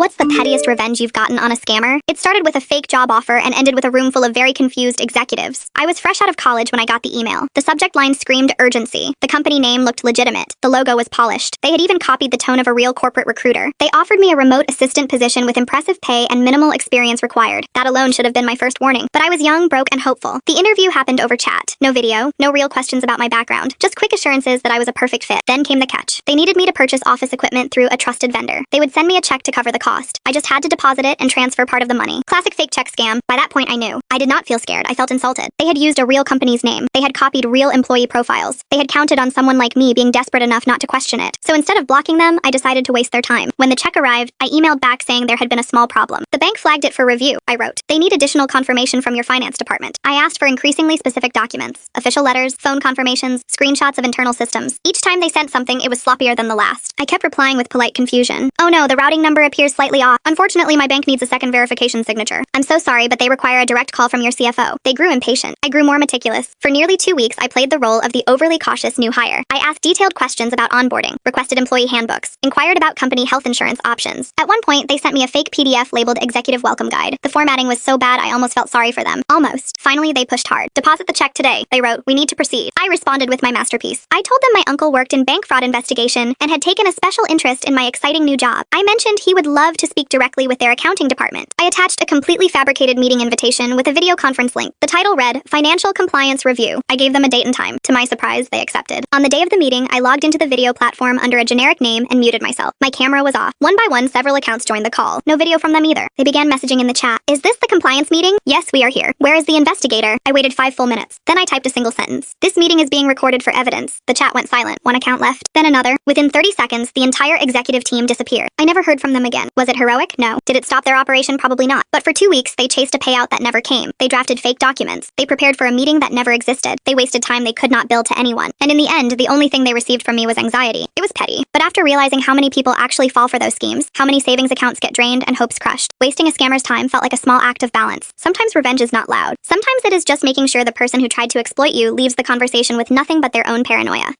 What's the pettiest revenge you've gotten on a scammer? It started with a fake job offer and ended with a room full of very confused executives. I was fresh out of college when I got the email. The subject line screamed urgency. The company name looked legitimate. The logo was polished. They had even copied the tone of a real corporate recruiter. They offered me a remote assistant position with impressive pay and minimal experience required. That alone should have been my first warning. But I was young, broke, and hopeful. The interview happened over chat. No video, no real questions about my background. Just quick assurances that I was a perfect fit. Then came the catch. They needed me to purchase office equipment through a trusted vendor. They would send me a check to cover the cost. I just had to deposit it and transfer part of the money. Classic fake check scam. By that point I knew. I did not feel scared. I felt insulted. They had used a real company's name. They had copied real employee profiles. They had counted on someone like me being desperate enough not to question it. So instead of blocking them, I decided to waste their time. When the check arrived, I emailed back saying there had been a small problem. The bank flagged it for review, I wrote. They need additional confirmation from your finance department. I asked for increasingly specific documents. Official letters, phone confirmations, screenshots of internal systems. Each time they sent something, it was sloppier than the last. I kept replying with polite confusion. Oh no, the routing number appears slightly off. Unfortunately, my bank needs a second verification signature. I'm so sorry, but they require a direct call from your CFO. They grew impatient. I grew more meticulous. For nearly 2 weeks, I played the role of the overly cautious new hire. I asked detailed questions about onboarding, requested employee handbooks, inquired about company health insurance options. At one point, they sent me a fake PDF labeled Executive Welcome Guide. The formatting was so bad, I almost felt sorry for them. Almost. Finally, they pushed hard. Deposit the check today. They wrote, we need to proceed. I responded with my masterpiece. I told them my uncle worked in bank fraud investigation and had taken a special interest in my exciting new job. I mentioned he would love to speak directly with their accounting department. I attached a completely fabricated meeting invitation with a video conference link. The title read, Financial Compliance Review. I gave them a date and time. To my surprise, they accepted. On the day of the meeting, I logged into the video platform under a generic name and muted myself. My camera was off. One by one, several accounts joined the call. No video from them either. They began messaging in the chat. Is this the compliance meeting? Yes, we are here. Where is the investigator? I waited 5 full minutes. Then I typed a single sentence. This meeting is being recorded for evidence. The chat went silent. One account left. Then another. Within 30 seconds, the entire executive team disappeared. I never heard from them again. Was it heroic? No. Did it stop their operation? Probably not. But for 2 weeks, they chased a payout that never came. They drafted fake documents. They prepared for a meeting that never existed. They wasted time they could not bill to anyone. And in the end, the only thing they received from me was anxiety. It was petty. But after realizing how many people actually fall for those schemes, how many savings accounts get drained and hopes crushed, wasting a scammer's time felt like a small act of balance. Sometimes revenge is not loud. Sometimes it is just making sure the person who tried to exploit you leaves the conversation with nothing but their own paranoia.